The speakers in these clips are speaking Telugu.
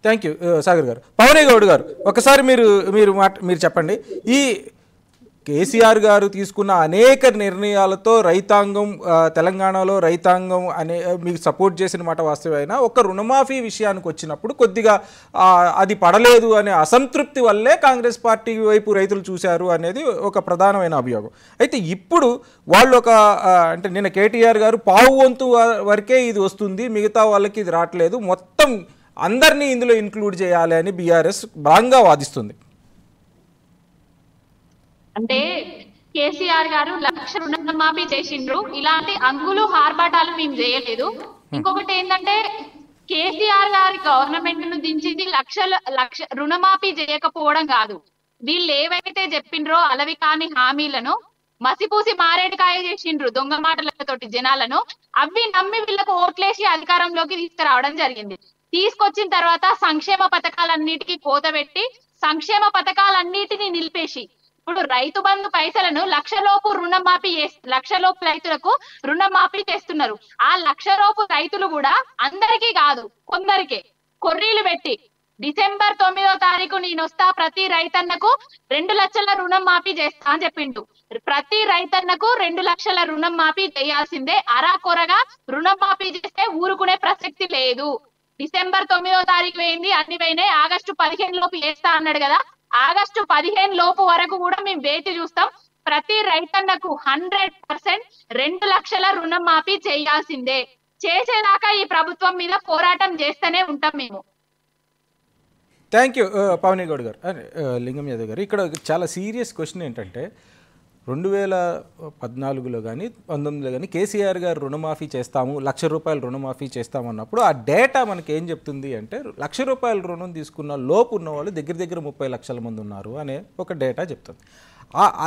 థ్యాంక్ యూ సాగర్ గారు. పవన్ గౌడ్ గారు, ఒకసారి మీరు చెప్పండి. ఈ కేసీఆర్ గారు తీసుకున్న అనేక నిర్ణయాలతో రైతాంగం, తెలంగాణలో రైతాంగం మీకు సపోర్ట్ చేసిన మాట వాస్తవమైనా ఒక రుణమాఫీ విషయానికి వచ్చినప్పుడు కొద్దిగా అది పడలేదు అనే అసంతృప్తి వల్లే కాంగ్రెస్ పార్టీ వైపు రైతులు చూశారు అనేది ఒక ప్రధానమైన అభియోగం. అయితే ఇప్పుడు వాళ్ళు అంటే నిన్న కేటీఆర్ గారు పావు వంతు వరకే ఇది వస్తుంది, మిగతా వాళ్ళకి ఇది రావట్లేదు, మొత్తం అందరినీ ఇందులో ఇంక్లూడ్ చేయాలి అని బీఆర్ఎస్ బలంగా వాదిస్తుంది. అంటే కేసీఆర్ గారు 1,00,000 రుణమాఫీ చేసిండ్రు, ఇలాంటి అంగులు హార్బాటాలు మేము చేయలేదు. ఇంకొకటి ఏంటంటే కేసీఆర్ గారి గవర్నమెంట్ ను దించింది లక్ష రుణమాఫీ చేయకపోవడం కాదు, వీళ్ళు ఏవైతే చెప్పిండ్రో అలవి కాని హామీలను మసిపూసి మారేడుకాయ చేసిండ్రు దొంగ మాటలతోటి జనాలను. అవి నమ్మి వీళ్ళకు ఓట్లేసి అధికారంలోకి తీసుకురావడం జరిగింది. తీసుకొచ్చిన తర్వాత సంక్షేమ పథకాలన్నిటికీ కోత పెట్టి సంక్షేమ పథకాలన్నిటినీ నిలిపేసి ఇప్పుడు రైతు బంధు పైసలను 1,00,000 లోపు రుణమాఫీ 1,00,000 లోపు రైతులకు రుణమాఫీ చేస్తున్నారు. ఆ 1,00,000 లోపు రైతులు కూడా అందరికీ కాదు, కొందరికే కొర్రీలు పెట్టి డిసెంబర్ 9వ తారీఖు నేను వస్తా, ప్రతి రైతన్నకు 2 లక్షల రుణం మాఫీ చేస్తా అని చెప్పిండు. ప్రతి రైతన్నకు 2 లక్షల రుణం మాఫీ చేయాల్సిందే. అరాకొరగా రుణం మాఫీ చేస్తే ఊరుకునే ప్రసక్తి లేదు. డిసెంబర్ 9వ తారీఖు వేయింది, అన్ని పోయినాయి. ఆగస్టు 15 లోపు చేస్తా అన్నాడు కదా, ఆగస్టు 15 లోపు వరకు కూడా మేము వేచి చూస్తాం. ప్రతి రైతన్నకు 100% 2 లక్షల రుణం మాఫీ చేయాల్సిందే. చేసేదాకా ఈ ప్రభుత్వం మీద పోరాటం చేస్తూనే ఉంటాం మేము. థ్యాంక్ యూ పవన్ గౌడ్ గారు. లింగం యాదవ్ గారు, ఇక్కడ చాలా సీరియస్ క్వశ్చన్ ఏంటంటే 2014లో కానీ 19లో కానీ కేసీఆర్ గారు రుణమాఫీ చేస్తాము, 1,00,000 రూపాయలు రుణమాఫీ చేస్తామన్నప్పుడు ఆ డేటా మనకి ఏం చెప్తుంది అంటే 1,00,000 రూపాయల రుణం తీసుకున్న లోపు ఉన్న వాళ్ళు దగ్గర 30 లక్షల మంది ఉన్నారు అనే ఒక డేటా చెప్తుంది.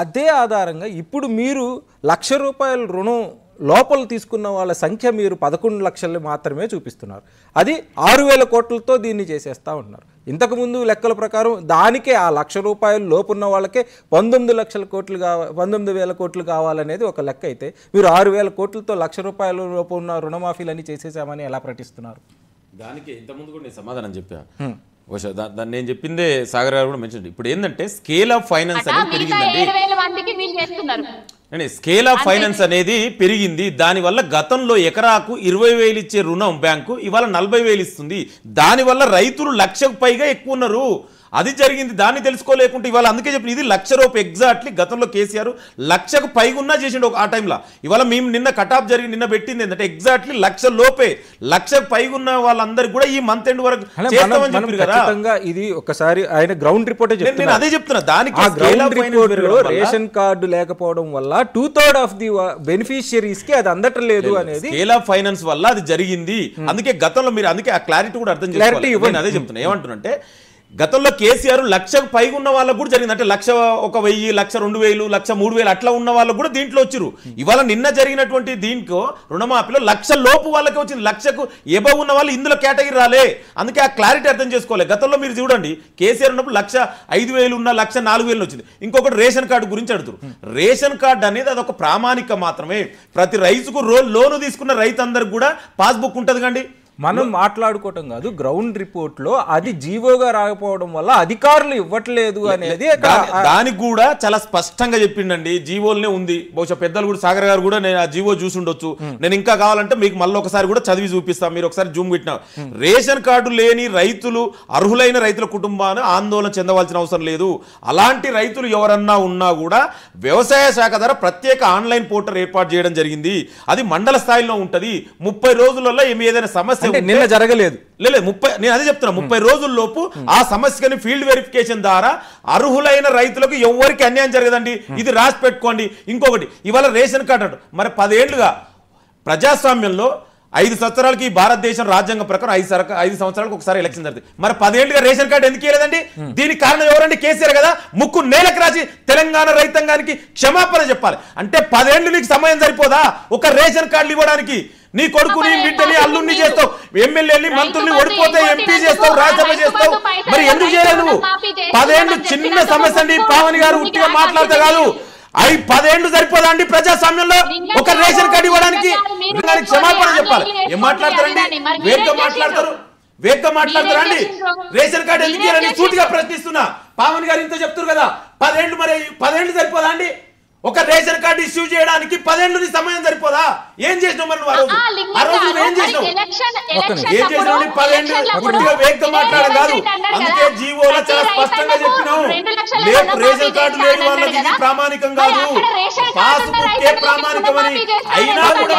అదే ఆధారంగా ఇప్పుడు మీరు 1,00,000 రూపాయల రుణం లోపల తీసుకున్న వాళ్ళ సంఖ్య మీరు 11 లక్షలు మాత్రమే చూపిస్తున్నారు. అది 6,000 కోట్లతో దీన్ని చేసేస్తూ ఉన్నారు. ఇంతకుముందు లెక్కల ప్రకారం దానికే ఆ 1,00,000 రూపాయలు లోపున్న వాళ్ళకే 19,000 కోట్లు కావాలనేది ఒక లెక్క అయితే మీరు 6,000 కోట్లతో 1,00,000 రూపాయల లోపు ఉన్న రుణమాఫీలన్నీ చేసేసామని ఎలా ప్రకటిస్తున్నారు? దానికి ఇంతకుముందు కూడా నేను సమాధానం చెప్పా. దాన్ని నేను చెప్పిందే సాగర్ గారు కూడా మెన్షన్. ఇప్పుడు ఏంటంటే స్కేల్ ఆఫ్ ఫైనాన్స్ అనేది పెరిగిందండి. స్కేల్ ఆఫ్ ఫైనాన్స్ అనేది పెరిగింది. దానివల్ల గతంలో ఎకరాకు 20,000 ఇచ్చే రుణం బ్యాంకు ఇవాళ 40,000 ఇస్తుంది. దానివల్ల రైతులు 1,00,000కు పైగా ఎక్కువ ఉన్నారు. అది జరిగింది. దాన్ని తెలుసుకోలేకుంటే ఇవాళ అందుకే చెప్పి ఇది 1,00,000 రూపాయలు ఎగ్జాక్ట్లీ. గతంలో కేసీఆర్ 1,00,000కు పైగా ఉన్నా చేసిండు ఆ టైంలో. ఇవాళ మేము నిన్న కటాప్ జరిగి నిన్న పెట్టింది ఏంటంటే ఎగ్జాక్ట్లీ 1,00,000 లోపే 1,00,000కు పైగా ఉన్న వాళ్ళందరికీ కూడా ఈ మంత్ ఎండ్ వరకు చేస్తామని చెప్పారు కదా. ఇది ఒకసారి ఆయన గ్రౌండ్ రిపోర్ట్ నేను అదే చెప్తున్నా. దానికి రేషన్ కార్డు లేకపోవడం వల్ల 2/3 ఆఫ్ ది బెనిఫిషియరీస్ కి అది అందటం లేదు అనేది స్కేల్ ఆఫ్ ఫైనాన్స్ వల్ల అది జరిగింది. అందుకే గతంలో మీరు అందుకే ఆ క్లారిటీ కూడా అర్థం చేసుకోవాలి. అదే చెప్తున్నా. ఏమంటున్నంటే గతంలో కేసీఆర్ 1,00,000కు పైగా ఉన్న వాళ్ళకు కూడా జరిగింది. అంటే 1,01,000, 1,02,000, 1,03,000 అట్లా ఉన్న వాళ్ళకు కూడా దీంట్లో వచ్చారు. ఇవాళ నిన్న జరిగినటువంటి దీంట్లో రుణమాఫీలో 1,00,000 లోపు వాళ్ళకి వచ్చింది. 1,00,000కు ఎబవ్ ఉన్న వాళ్ళు ఇందులో కేటగిరీ రాలే. అందుకే ఆ క్లారిటీ అర్థం చేసుకోవాలి. గతంలో మీరు చూడండి కేసీఆర్ ఉన్నప్పుడు 1,05,000 ఉన్న 1,04,000 వచ్చింది. ఇంకొకటి రేషన్ కార్డు గురించి అడుగుతారు. రేషన్ కార్డు అనేది అదొక ప్రామాణిక మాత్రమే. ప్రతి రైతుకు లోను తీసుకున్న రైతు అందరికి కూడా పాస్బుక్ ఉంటుంది కండి. మనం మాట్లాడుకోవటం కాదు, గ్రౌండ్ రిపోర్ట్ లో అది జీవోగా రాకపోవడం వల్ల అధికారులు ఇవ్వట్లేదు అనేది దానికి కూడా చాలా స్పష్టంగా చెప్పిండండి. జీవోలనే ఉంది. బహుశా పెద్దలు కూడా సాగర్ గారు కూడా నేను ఆ జీవో చూసి ఉండొచ్చు. నేను ఇంకా కావాలంటే మీకు మళ్ళీ ఒకసారి కూడా చదివి చూపిస్తాను. మీరు ఒకసారి జూమ్ పెట్టినా రేషన్ కార్డు లేని రైతులు అర్హులైన రైతుల కుటుంబాన్ని ఆందోళన చెందవలసిన అవసరం లేదు. అలాంటి రైతులు ఎవరన్నా ఉన్నా కూడా వ్యవసాయ శాఖ ద్వారా ప్రత్యేక ఆన్లైన్ పోర్టల్ ఏర్పాటు చేయడం జరిగింది. అది మండల స్థాయిలో ఉంటది. 30 రోజులలో ఏదైనా సమస్య నిన్న జరగలేదు. లేదు 30, నేను అదే చెప్తున్నా. 30 రోజుల్లోపు ఆ సమస్యని ఫీల్డ్ వెరిఫికేషన్ ద్వారా అర్హులైన రైతులకు ఎవరికి అన్యాయం జరగదండి. ఇది రాసి పెట్టుకోండి. ఇంకొకటి ఇవాళ రేషన్ కార్డు అంటారు. మరి 10 ఏళ్లుగా ప్రజాస్వామ్యంలో 5 సంవత్సరాలకి భారతదేశం రాజ్యాంగం ప్రకారం 5 సంవత్సరాలకు ఒకసారి ఎలక్షన్ జరుగుతుంది. మరి 10 ఏళ్లుగా రేషన్ కార్డు ఎందుకు ఇవ్వలేదండి? దీనికి కారణం ఎవరండి? కేసీఆర్ కదా. ముక్కు నేలకు రాసి తెలంగాణ రైతాంగానికి క్షమాపణ చెప్పాలి. అంటే 10 ఏళ్లు నీకు సమయం సరిపోదా ఒక రేషన్ కార్డులు ఇవ్వడానికి? నీ కొడుకుని బిడ్డని అల్లుడిని చేస్తావు, ఎమ్మెల్యేని మంత్రుల్ని ఓడిపోతే ఎంపీ చేస్తావు, రాజ్యసభ చేస్తావు. మరి ఎందుకు చేయలేదు నువ్వు? 10 ఏళ్ళు చిన్న సమస్య అండి. పావని గారు ఉట్టిగా మాట్లాడితే కాదు. 10 ఏళ్ళు సరిపోదా అండి ప్రజాస్వామ్యంలో ఒక రేషన్ కార్డు ఇవ్వడానికి? క్షమాపణ చెప్పాలి. ఏం మాట్లాడతారండి? వేరుగా మాట్లాడతారు. వేగ్గా మాట్లాడతారా అండి? రేషన్ కార్డు ఎందుకు ఇవ్వాలని సూటిగా ప్రశ్నిస్తున్నా. పావన్ గారు ఇంత చెప్తారు కదా, 10 ఏళ్ళు, మరి 10 ఏళ్ళు సరిపోదా అండి? ఒక రేషన్ కార్డు ఇష్యూ చేయడానికి 10 ఏళ్ళు సమయం సరిపోదా? ఏం చేసినావు మరి? ఆ రోజు ఏం చేసినావు? ఏం చేసినావు? 10 ఏళ్ళు కొద్దిగా వేగ్గా మాట్లాడడం కాదు. అందుకే జీవోలో చాలా స్పష్టంగా చెప్పినావు, రేషన్ కార్డు లేని వాళ్ళకి ఇది ప్రామాణికం కాదు, పాస్బుక్కే ప్రామాణికమని. అయినా కూడా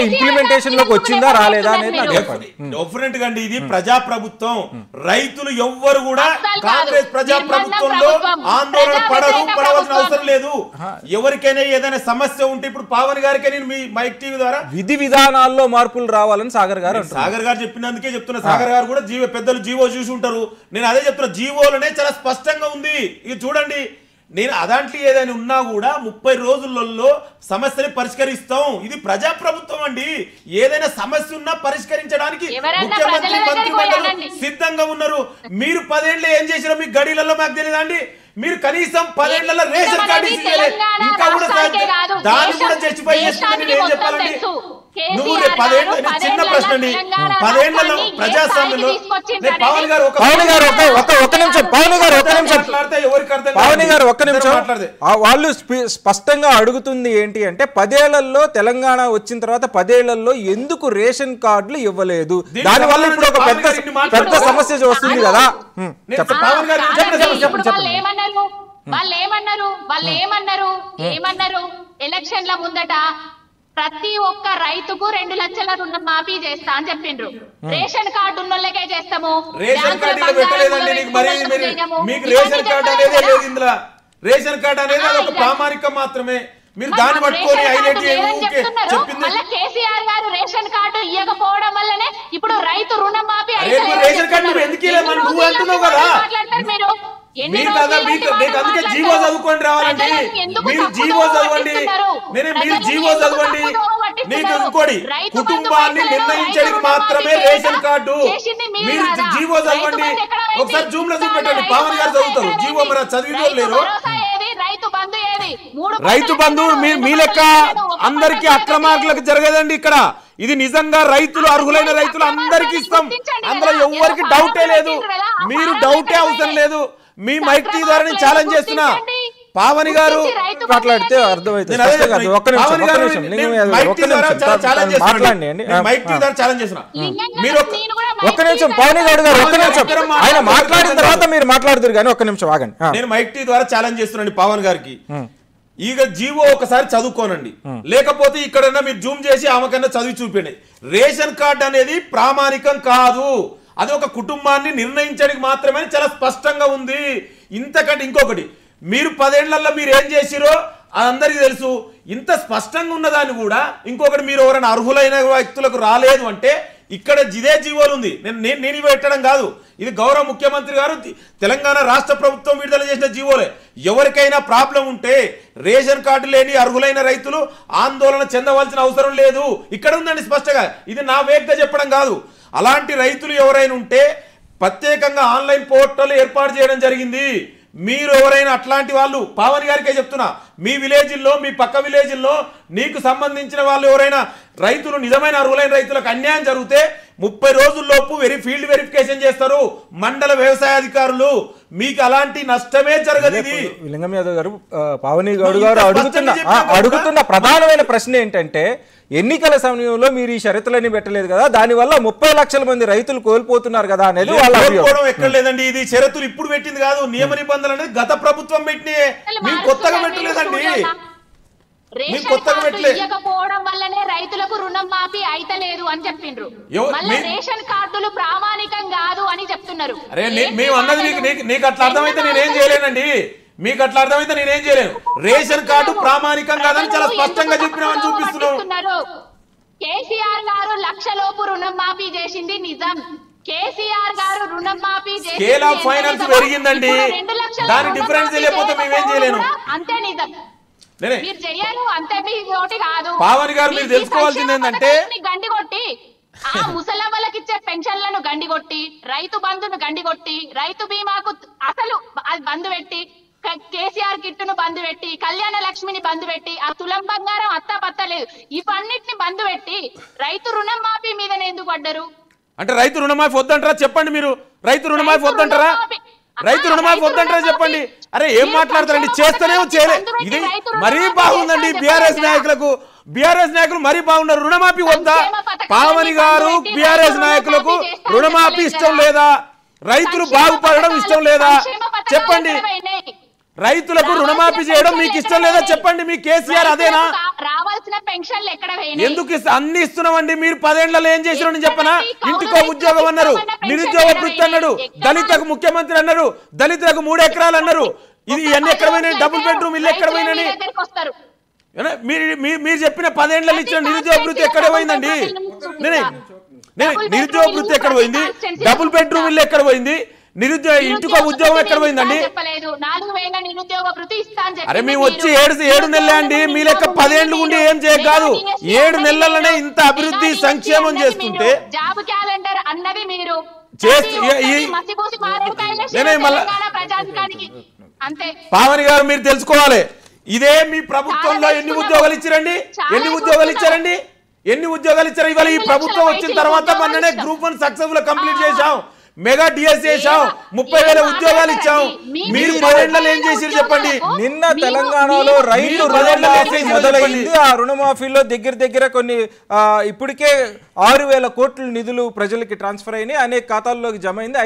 ఇంప్లిమెంటేషన్ లోకి వచ్చిందా రాలేదా అనేది డిఫరెంట్ గా అండి. ఇది ప్రజాప్రభుత్వం. రైతులు ఎవ్వరు కూడా కాంగ్రెస్ ప్రజాప్రభుత్వంలో ఆందోళన పడవలసిన అవసరం లేదు. ఎవరికైనా ఏదైనా సమస్య ఉంటే ఇప్పుడు పావన్ గారికి నేను మీ మైక్ టీవీ ద్వారా విధి విధానాల్లో మార్పులు రావాలని సాగర్ గారు చెప్పినందుకే చెప్తున్నా. సాగర్ గారు కూడా పెద్దలు జీవో చూసి ఉంటారు. నేను అదే చెప్తున్నా, జీవోలోనే చాలా స్పష్టంగా ఉంది. ఇది చూడండి, నేను అదాంట్లో ఏదైనా ఉన్నా కూడా 30 రోజులలో సమస్యని పరిష్కరిస్తాం. ఇది ప్రజాప్రభుత్వం అండి. ఏదైనా సమస్య ఉన్నా పరిష్కరించడానికి ముఖ్యమంత్రి మంత్రిమండలి సిద్ధంగా ఉన్నారు. మీరు 10 ఏళ్ళు ఏం చేసినా మీ గడిలలో మాకు తెలియదా అండి? మీరు కనీసం 10 ఏళ్లలో రేషన్ కార్డు ఇంకా కూడా దాన్ని కూడా జస్టిఫై చేసుకుంటే నేను ఏం చెప్పాలండి? నువ్వు 10 ఏళ్ళు, చిన్న ప్రశ్న అండి, 10 ఏళ్లలో ప్రజాస్వామ్యంలో పవన్ గారు ఒక్క నిమిషం వాళ్ళు స్పష్టంగా అడుగుతుంది ఏంటి అంటే 10 ఏళ్లలో తెలంగాణ వచ్చిన తర్వాత 10 ఏళ్లలో ఎందుకు రేషన్ కార్డులు ఇవ్వలేదు? దాని వల్ల ఇప్పుడు ఒక పెద్ద సమస్య వస్తుంది కదా. ఏమన్నారు ఎలక్షన్ల ముందట ప్రతి ఒక్క రైతుకు 2 లక్షల రుణం మాఫీ చేస్తా అని చెప్పిండ్రు. రేషన్ కార్డు ఉన్నోళ్ళకే చేస్తాము. రేషన్ కార్డు పెట్టలేదండి మీకు. రేషన్ కార్డు అనేది లేదు ఇందులో. రేషన్ కార్డు అనేది ఒక ప్రామాణికం మాత్రమే. మీరు దాన్ని పట్టుకొని హైలైట్ చెప్పింది. కేసీఆర్ గారు రేషన్ కార్డు ఇవ్వకపోవడం వల్లనే ఇప్పుడు రైతు రుణం మాఫీ. రేషన్ కార్డు ఎందుకు నువ్వు అంటున్నావు కదా, మీరు కదా మీకు అందుకే జీవో చదువుకొని రావాలండి. మీరు జీవో చదవండి, మీరు జీవో చదవండి. మీకు ఇంకోటి, కుటుంబాన్ని నిర్ణయించడానికి మాత్రమే రేషన్ కార్డు. మీరు జీవో చదవండి. ఒకసారి జూమ్ లో చూపెట్టండి, పావన్ గారు చదువుతారు జీవో. మరి చదివిన లేరు. రైతు బంధు మీ లెక్క అందరికీ అక్రమార్కులకు జరగదండి ఇక్కడ. ఇది నిజంగా రైతులు, అర్హులైన రైతులు అందరికీ ఇస్తాం. అందులో ఎవరికి డౌటే లేదు. మీరు డౌటే అవసరం లేదు. మీ మైక్ టీ ద్వారా నేను ఛాలెంజ్ చేస్తున్నా. పావని గారు మాట్లాడితే అర్థమైతే ఒక్క నిమిషం పావని గౌడ్ గారు ఒక్క నిమిషం ఆయన మాట్లాడిన తర్వాత మీరు మాట్లాడుతారు కానీ ఒక్క నిమిషం ఆగండి. నేను మైక్ టీ ద్వారా ఛాలెంజ్ చేస్తున్నాను పావన్ గారికి. ఇక జీవో ఒకసారి చదువుకోనండి, లేకపోతే ఇక్కడన్నా మీరు జూమ్ చేసి ఆమెకన్నా చదివి చూపండి. రేషన్ కార్డు అనేది ప్రామాణికం కాదు, అది ఒక కుటుంబాన్ని నిర్ణయించడానికి మాత్రమే చాలా స్పష్టంగా ఉంది. ఇంతకంటే ఇంకొకటి, మీరు 10 ఏళ్లలో మీరు ఏం చేసిరో అందరికీ తెలుసు. ఇంత స్పష్టంగా ఉన్నదాన్ని కూడా ఇంకొకటి, మీరు ఎవరైనా అర్హులైన వ్యక్తులకు రాలేదు అంటే ఇక్కడ ఇదే జీవోలు ఉంది. నేను ఇవి పెట్టడం కాదు, ఇది గౌరవ ముఖ్యమంత్రి గారు తెలంగాణ రాష్ట్ర ప్రభుత్వం విడుదల చేసిన జీవోలే. ఎవరికైనా ప్రాబ్లం ఉంటే రేషన్ కార్డు లేని అర్హులైన రైతులు ఆందోళన చెందవలసిన అవసరం లేదు. ఇక్కడ ఉందండి స్పష్టంగా. ఇది నా వేగ్గా చెప్పడం కాదు. అలాంటి రైతులు ఎవరైనా ఉంటే ప్రత్యేకంగా ఆన్లైన్ పోర్టల్ ఏర్పాటు చేయడం జరిగింది. మీరు ఎవరైనా అట్లాంటి వాళ్ళు, పావని గారికే చెప్తున్నా, మీ విలేజ్లో మీ పక్క విలేజ్లో నీకు సంబంధించిన వాళ్ళు ఎవరైనా రైతులు, నిజమైన అర్హులైన రైతులకు అన్యాయం జరిగితే 30 రోజుల్లోపు ఫీల్డ్ వెరిఫికేషన్ చేస్తారు మండల వ్యవసాయ అధికారులు. మీకు అలాంటి నష్టమే జరగదు. ఇది లింగం యాదవ్ గారు, పావని గౌడ్ గారు అడుగుతున్న ప్రధానమైన ప్రశ్న ఏంటంటే, ఎన్నికల సమయంలో మీరు ఈ షరతులన్నీ పెట్టలేదు కదా, దానివల్ల 30 లక్షల మంది రైతులు కోల్పోతున్నారు కదా అనేది వాళ్ళ కోల్పోవడం ఎక్కడ లేదండి. ఇది షరతులు ఇప్పుడు పెట్టింది కాదు, నియమ నిబంధనలు అనేది గత ప్రభుత్వం పెట్టినాయి, మీరు కొత్తగా పెట్టలేదండి. ఇవ్వకపోవడం వల్లనే రైతులకు రుణం మాఫీ అయితలేదు అని చెప్పిండ్రు. మళ్ళీ రేషన్ కార్డులు ప్రామాణికం కాదు అని చెప్తున్నారు. మేము అన్నది నీకు అట్లా అర్థమైతే నేనేం చేయలేనండి. మీకు అట్లా అర్థమైతే నేనేం చేయలేను. రేషన్ కార్డు ప్రామాణికం కాదని చాలా స్పష్టంగా చెప్పినామని చూపిస్తున్నారు. కేసీఆర్ గారు 1 లక్ష లోపు రుణం మాఫీ చేసింది నిజం. కేసీఆర్ గారు రుణం మాఫీ చేసి స్కేల్ ఆఫ్ ఫైనాన్స్ పెరిగిందండి. దాని డిఫరెన్స్ లేకపోతే మేమేం చేయలేను. అంతే నిజం. మీరు చెయ్యాలి అంతే, మీ నోటి కాదు. పావని గారు మీరు తెలుసుకోవాల్సింది ఏంటంటే, గండి కొట్టి ఆ ముసలమ్మలకి ఇచ్చే పెన్షన్లను గండి కొట్టి, రైతు బంధును గండి కొట్టి, రైతు బీమాకు అసలు బంద్ పెట్టి, కేసీఆర్ కిట్టును బంద్ పెట్టి, కళ్యాణ లక్ష్మిని బంద్ పెట్టి, ఆ తులం బంగారం అత్తా పత్తలేదు, ఇవన్నిటిని బంద్ పెట్టి రైతు రుణం మాఫీ మీదనే ఎందుకు పడ్డరు? అంటే రైతు రుణమాఫీ వద్దంటారా చెప్పండి మీరు రైతు రుణమాఫీ వద్దంటారా రైతు రుణమాఫీ వద్దంటారా చెప్పండి అరే ఏం మాట్లాడతారండి చేస్తేనే చేయలే ఇది మరీ బాగుందండి బీఆర్ఎస్ నాయకులు మరీ బాగున్నారు రుణమాఫీ వద్దా పావని గారు బీఆర్ఎస్ నాయకులకు రుణమాఫీ ఇష్టం లేదా రైతులు బాగుపడడం ఇష్టం లేదా చెప్పండి రైతులకు రుణమాఫీ చేయడం మీకు ఇష్టం లేదా చెప్పండి మీ కేసీఆర్ అదేనా రావాల్సిన పెన్షన్లు ఎక్కడ ఎందుకు అన్ని ఇస్తున్నామండి మీరు 10 ఏళ్లలో ఏం చేసిరని చెప్పనా ఇంటికో ఉద్యోగం అన్నారు నిరుద్యోగ వృత్తి అన్నారు దళితులకు ముఖ్యమంత్రి అన్నారు దళితులకు 3 ఎకరాలు అన్నారు ఇది ఇవన్నీ ఎక్కడ పోయినాయి డబుల్ బెడ్రూమ్ ఇల్లు ఎక్కడ పోయినని మీరు చెప్పిన 10 ఏళ్లలో ఇచ్చిన నిరుద్యోగ వృత్తి ఎక్కడ పోయిందండి నిరుద్యోగ వృత్తి ఎక్కడ పోయింది డబుల్ బెడ్రూమ్ ఇల్లు ఎక్కడ పోయింది నిరుద్యోగ ఇంటికో ఉద్యోగం ఎక్కడ పోయిందండి అరే మేము వచ్చి 7 నెలలే అండి మీ లెక్క 10 ఏళ్ళు ఉండి ఏం చేయ కాదు 7 నెలలనే ఇంత అభివృద్ధి సంక్షేమం చేస్తుంటే జాబ్ క్యాలెండర్ అన్నది మీరు పావని గారు మీరు తెలుసుకోవాలి ఇదే మీ ప్రభుత్వంలో ఎన్ని ఉద్యోగాలు ఇచ్చారండి ఎన్ని ఉద్యోగాలు ఇచ్చారు ఇవాళ ఈ ప్రభుత్వం వచ్చిన తర్వాత మొన్ననే గ్రూప్ 1 సక్సెస్ఫుల్ కంప్లీట్ చేశాం మెగా డిఎస్ చేశాం 30,000 ఉద్యోగాలు ఇచ్చాం మీరు 10 ఏళ్లలో ఏం చేసిరు చెప్పండి నిన్న తెలంగాణలో రైతు రుణమాఫీ మొదలైంది ఆ రుణమాఫీలో దగ్గర కొన్ని ఇప్పటికే 6,000 కోట్ల నిధులు ప్రజలకి ట్రాన్స్ఫర్ అయినాయి అనేక ఖాతాల్లోకి జమ అయింది